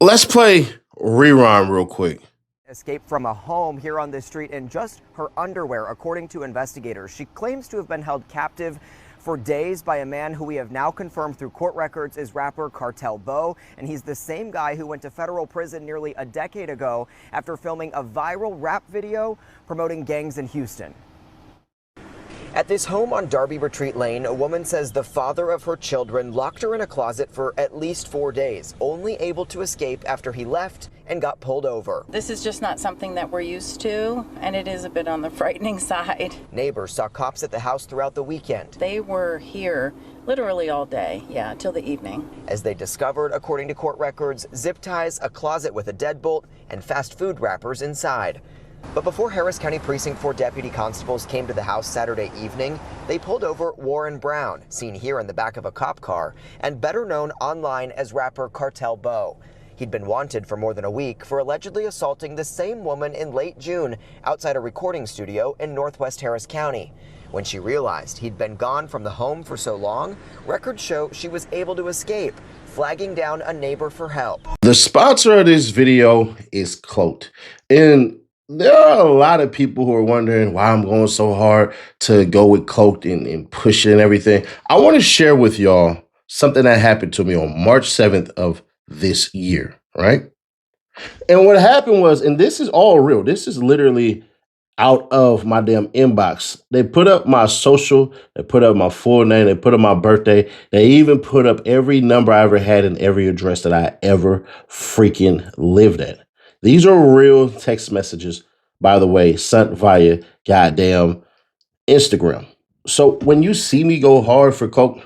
Let's play Rerun real quick. Escaped from a home here on this street in just her underwear, according to investigators. She claims to have been held captive for days by a man who we have now confirmed through court records is rapper Cartel Bo, and he's the same guy who went to federal prison nearly a decade ago after filming a viral rap video promoting gangs in Houston. At this home on Darby Retreat Lane, a woman says the father of her children locked her in a closet for at least 4 days, only able to escape after he left and got pulled over. This is just not something that we're used to, and it is a bit on the frightening side. Neighbors saw cops at the house throughout the weekend. They were here literally all day, till the evening. As they discovered, according to court records, zip ties, a closet with a deadbolt, and fast food wrappers inside. But before Harris County Precinct 4 deputy constables came to the house Saturday evening, they pulled over Warren Brown, seen here in the back of a cop car, and better known online as rapper Cartel Bo. He'd been wanted for more than a week for allegedly assaulting the same woman in late June outside a recording studio in northwest Harris County. When she realized he'd been gone from the home for so long, records show she was able to escape, flagging down a neighbor for help. The sponsor of this video is Cloaked. And there are a lot of people who are wondering why I'm going so hard to go with Cloaked and push it and everything. I want to share with y'all something that happened to me on March 7th of this year, right? And what happened was, and this is all real, this is literally out of my damn inbox. They put up my social, they put up my full name, they put up my birthday, they even put up every number I ever had and every address that I ever freaking lived at. These are real text messages, by the way, sent via goddamn Instagram. So when you see me go hard for coke,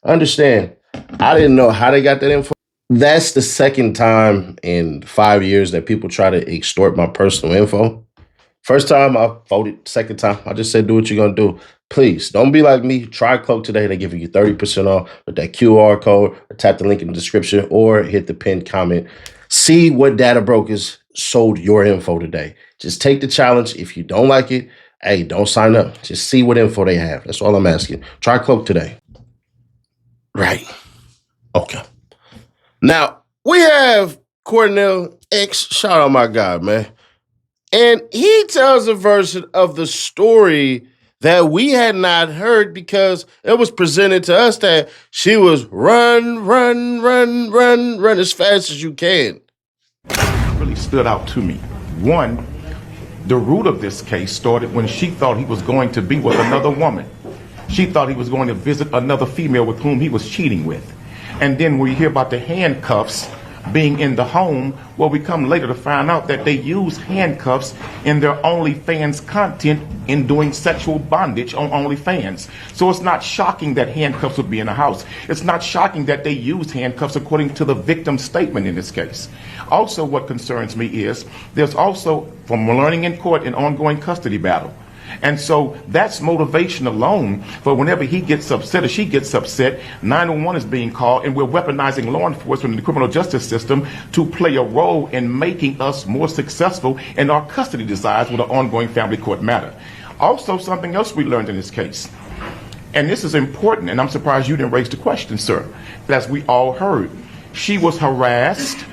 understand, I didn't know how they got that info. That's the second time in 5 years that people try to extort my personal info. First time I voted, second time I just said do what you're going to do. Please don't be like me. Try Cloak today. They're giving you 30% off with that QR code, or tap the link in the description or hit the pinned comment. See what data brokers sold your info today. Just take the challenge. If you don't like it, hey, don't sign up. Just see what info they have. That's all I'm asking. Try Cloak today. Right. Okay. Now, we have Cornell X. Shout out my guy, man. And he tells a version of the story that we had not heard because it was presented to us that she was run as fast as you can. Really stood out to me. One, the root of this case started when she thought he was going to be with another woman. She thought he was going to visit another female with whom he was cheating with. And then we hear about the handcuffs being in the home, well, we come later to find out that they use handcuffs in their OnlyFans content in doing sexual bondage on OnlyFans. So it's not shocking that handcuffs would be in the house. It's not shocking that they used handcuffs according to the victim's statement in this case. Also, what concerns me is there's also, from learning in court, an ongoing custody battle. And so that's motivation alone for whenever he gets upset or she gets upset, 911 is being called, and we're weaponizing law enforcement and the criminal justice system to play a role in making us more successful in our custody desires with an ongoing family court matter. Also, something else we learned in this case, and this is important, and I'm surprised you didn't raise the question, sir, as we all heard, she was harassed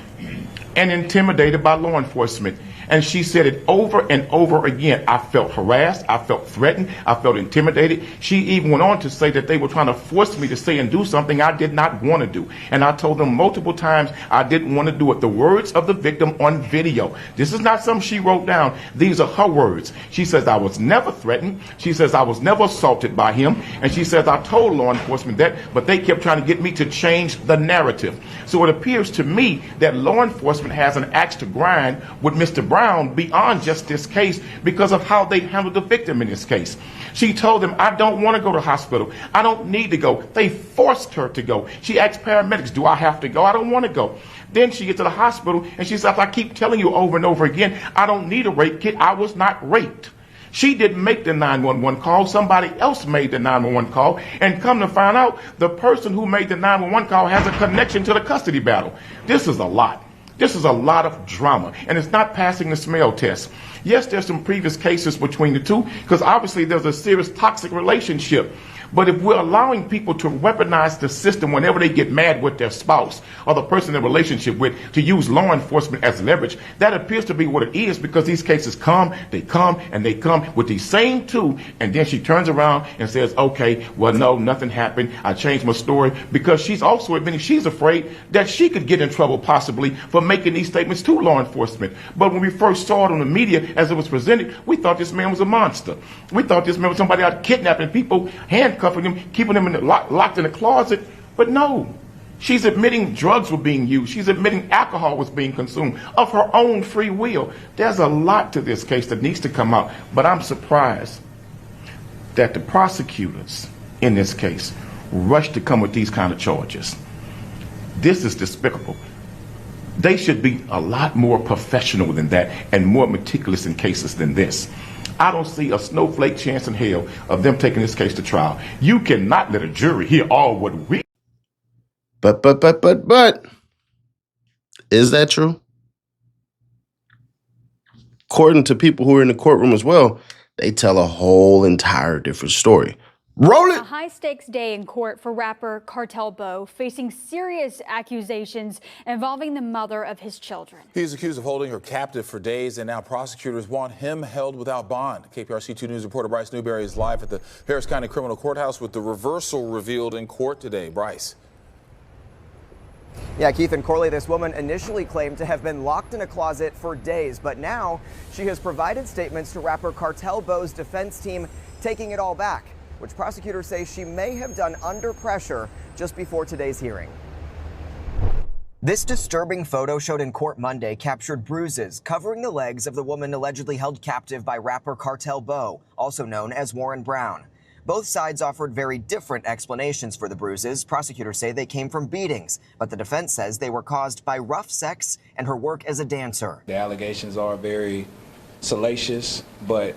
and intimidated by law enforcement. And she said it over and over again. I felt harassed. I felt threatened. I felt intimidated. She even went on to say that they were trying to force me to say and do something I did not want to do. And I told them multiple times I didn't want to do it. The words of the victim on video. This is not something she wrote down. These are her words. She says I was never threatened. She says I was never assaulted by him. And she says I told law enforcement that, but they kept trying to get me to change the narrative. So it appears to me that law enforcement has an axe to grind with Mr. Brown beyond just this case because of how they handled the victim in this case. She told them, I don't want to go to the hospital. I don't need to go. They forced her to go. She asked paramedics, do I have to go? I don't want to go. Then she gets to the hospital and she says, I keep telling you over and over again, I don't need a rape kit. I was not raped. She didn't make the 911 call. Somebody else made the 911 call. And come to find out, the person who made the 911 call has a connection to the custody battle. This is a lot. This is a lot of drama, and it's not passing the smell test. Yes, there's some previous cases between the two, because obviously there's a serious toxic relationship. But if we're allowing people to weaponize the system whenever they get mad with their spouse or the person in a relationship with, to use law enforcement as leverage, that appears to be what it is, because these cases come with these same two, and then she turns around and says, okay, well, no, nothing happened. I changed my story, because she's also admitting she's afraid that she could get in trouble possibly for making these statements to law enforcement. But when we first saw it on the media as it was presented, we thought this man was a monster. We thought this man was somebody out kidnapping people, handcuffing them, keeping them locked in a closet. But no, she's admitting drugs were being used. She's admitting alcohol was being consumed of her own free will. There's a lot to this case that needs to come out. But I'm surprised that the prosecutors in this case rushed to come with these kind of charges. This is despicable. They should be a lot more professional than that and more meticulous in cases than this. I don't see a snowflake chance in hell of them taking this case to trial. You cannot let a jury hear all what we... But, is that true? According to people who are in the courtroom as well, they tell a whole entire different story. Roll it! A high-stakes day in court for rapper Cartel Bo, facing serious accusations involving the mother of his children. He's accused of holding her captive for days, and now prosecutors want him held without bond. KPRC 2 News reporter Bryce Newberry is live at the Harris County Criminal Courthouse with the reversal revealed in court today. Bryce. Yeah, Keith and Corley, this woman initially claimed to have been locked in a closet for days, but now she has provided statements to rapper Cartel Bo's defense team, taking it all back, which prosecutors say she may have done under pressure just before today's hearing. This disturbing photo showed in court Monday captured bruises covering the legs of the woman allegedly held captive by rapper Cartel Bo, also known as Warren Brown. Both sides offered very different explanations for the bruises. Prosecutors say they came from beatings, but the defense says they were caused by rough sex and her work as a dancer. The allegations are very salacious, but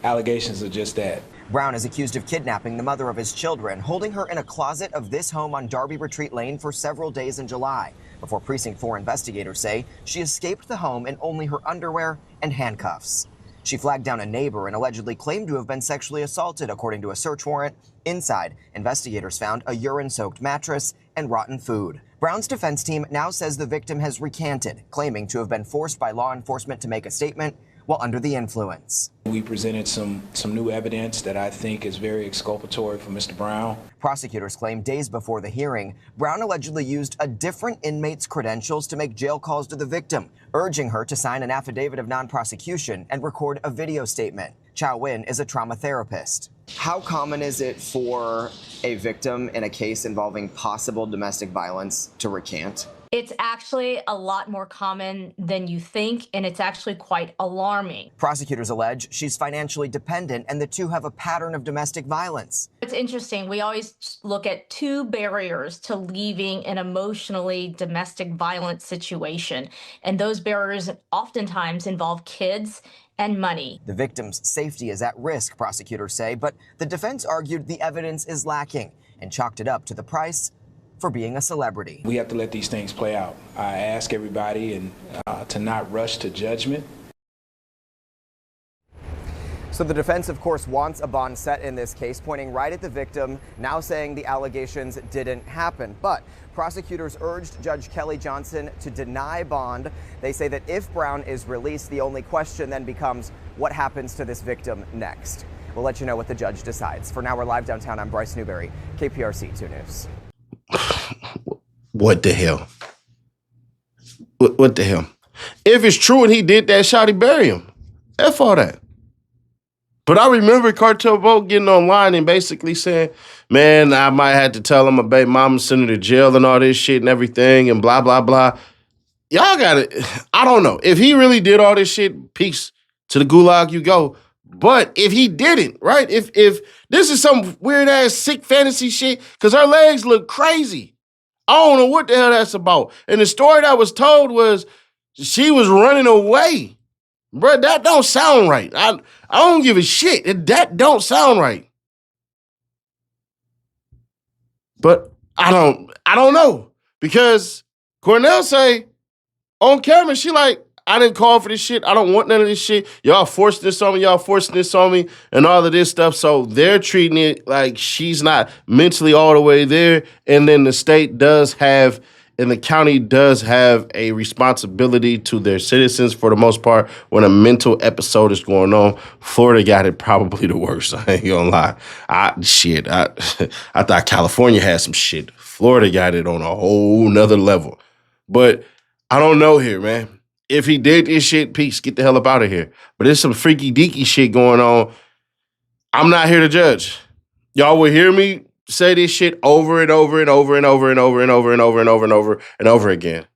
allegations are just that. Brown is accused of kidnapping the mother of his children, holding her in a closet of this home on Darby Retreat Lane for several days in July, before Precinct 4 investigators say she escaped the home in only her underwear and handcuffs. She flagged down a neighbor and allegedly claimed to have been sexually assaulted, according to a search warrant. Inside, investigators found a urine-soaked mattress and rotten food. Brown's defense team now says the victim has recanted, claiming to have been forced by law enforcement to make a statement while under the influence. We presented some new evidence that I think is very exculpatory for Mr. Brown. Prosecutors claim days before the hearing, Brown allegedly used a different inmate's credentials to make jail calls to the victim, urging her to sign an affidavit of non-prosecution and record a video statement. Chow Win is a trauma therapist. How common is it for a victim in a case involving possible domestic violence to recant? It's actually a lot more common than you think, and it's actually quite alarming. Prosecutors allege she's financially dependent and the two have a pattern of domestic violence. It's interesting. We always look at two barriers to leaving an emotionally domestic violence situation, and those barriers oftentimes involve kids and money. The victim's safety is at risk, prosecutors say, but the defense argued the evidence is lacking and chalked it up to the price for being a celebrity. We have to let these things play out. I ask everybody to not rush to judgment. So the defense, of course, wants a bond set in this case, pointing right at the victim, now saying the allegations didn't happen. But prosecutors urged Judge Kelly Johnson to deny bond. They say that if Brown is released, the only question then becomes what happens to this victim next. We'll let you know what the judge decides. For now, we're live downtown. I'm Bryce Newberry, KPRC 2 News. What the hell? What the hell? If it's true and he did that, shawty, bury him. F all that. But I remember Cartel Bo getting online and basically saying, man, I might have to tell him my baby mama sent her to jail and all this shit and everything and blah, blah, blah. Y'all got it. I don't know. If he really did all this shit, peace to the gulag you go. But if he didn't, right? If this is some weird ass sick fantasy shit, because her legs look crazy. I don't know what the hell that's about. And the story that was told was she was running away. Bruh, that don't sound right. I don't give a shit. That don't sound right. But I don't know. Because Cornell say on camera, she like, I didn't call for this shit. I don't want none of this shit. Y'all forced this on me. Y'all forcing this on me and all of this stuff. So they're treating it like she's not mentally all the way there. And then the state does have, and the county does have a responsibility to their citizens for the most part when a mental episode is going on. Florida got it probably the worst. I ain't gonna lie. I thought California had some shit. Florida got it on a whole nother level. But I don't know here, man. If he did this shit, peace, get the hell up out of here. But there's some freaky deaky shit going on. I'm not here to judge. Y'all will hear me say this shit over and over and over and over and over and over and over and over and over and over again.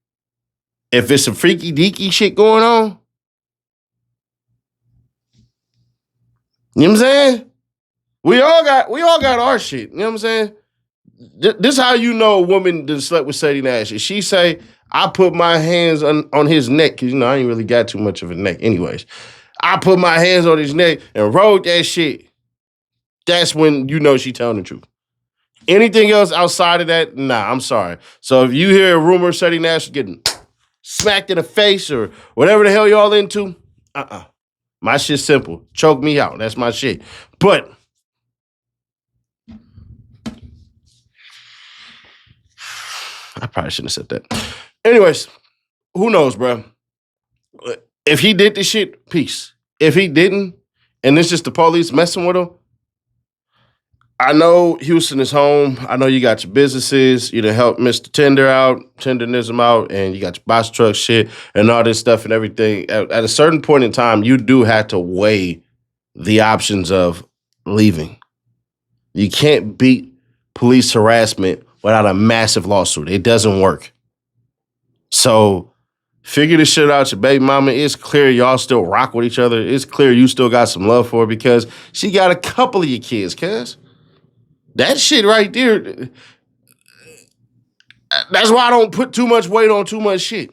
If it's some freaky deaky shit going on, you know what I'm saying? We all got our shit. You know what I'm saying? This how you know a woman done slept with Sadie Nash. If she say, I put my hands on his neck, because, you know, I ain't really got too much of a neck anyways. I put my hands on his neck and rode that shit. That's when you know she telling the truth. Anything else outside of that, nah, I'm sorry. So if you hear a rumor Sadie Nash is getting smacked in the face or whatever the hell y'all into, my shit's simple. Choke me out. That's my shit. But I probably shouldn't have said that. Anyways, who knows, bro? If he did this shit, peace. If he didn't, and it's just the police messing with him, I know Houston is home. I know you got your businesses. You done help Mr. Tenderism out, and you got your box truck shit and all this stuff and everything. At a certain point in time, you do have to weigh the options of leaving. You can't beat police harassment without a massive lawsuit. It doesn't work. So figure this shit out. Your baby mama, it's clear y'all still rock with each other. It's clear you still got some love for her because she got a couple of your kids, cuz. That shit right there, that's why I don't put too much weight on too much shit.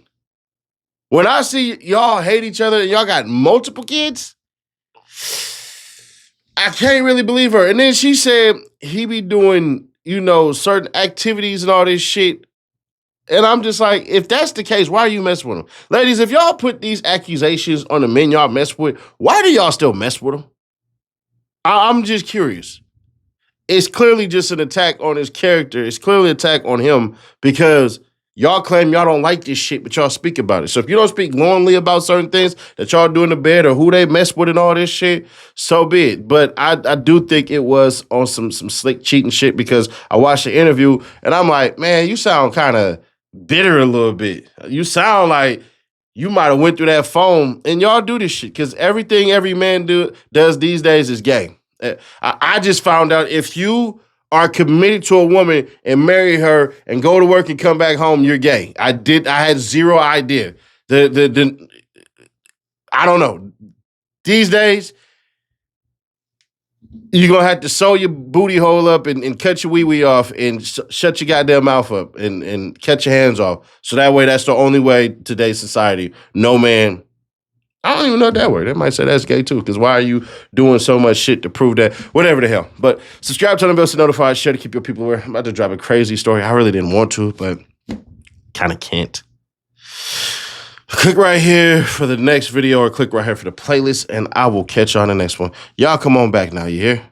When I see y'all hate each other and y'all got multiple kids, I can't really believe her. And then she said he be doing, you know, certain activities and all this shit. And I'm just like, if that's the case, why are you messing with him? Ladies, if y'all put these accusations on the men y'all mess with, why do y'all still mess with them? I'm just curious. It's clearly just an attack on his character. It's clearly an attack on him because y'all claim y'all don't like this shit, but y'all speak about it. So if you don't speak glowingly about certain things that y'all do in the bed or who they mess with and all this shit, so be it. But I do think it was on some slick cheating shit because I watched the interview and I'm like, man, you sound kind of bitter a little bit. You sound like you might have went through that phone, and y'all do this shit because everything every man does these days is gay. I just found out if you are committed to a woman and marry her and go to work and come back home, you're gay. I had zero idea. I don't know. These days, you're going to have to sew your booty hole up and cut your wee-wee off and shut your goddamn mouth up and cut your hands off. So that way, that's the only way today's society. No man. I don't even know that word. They might say that's gay too, because why are you doing so much shit to prove that? Whatever the hell. But subscribe, turn on the bell to notify, share to keep your people aware. I'm about to drop a crazy story. I really didn't want to, but kind of can't. Click right here for the next video or click right here for the playlist, and I will catch you on the next one. Y'all come on back now, you hear?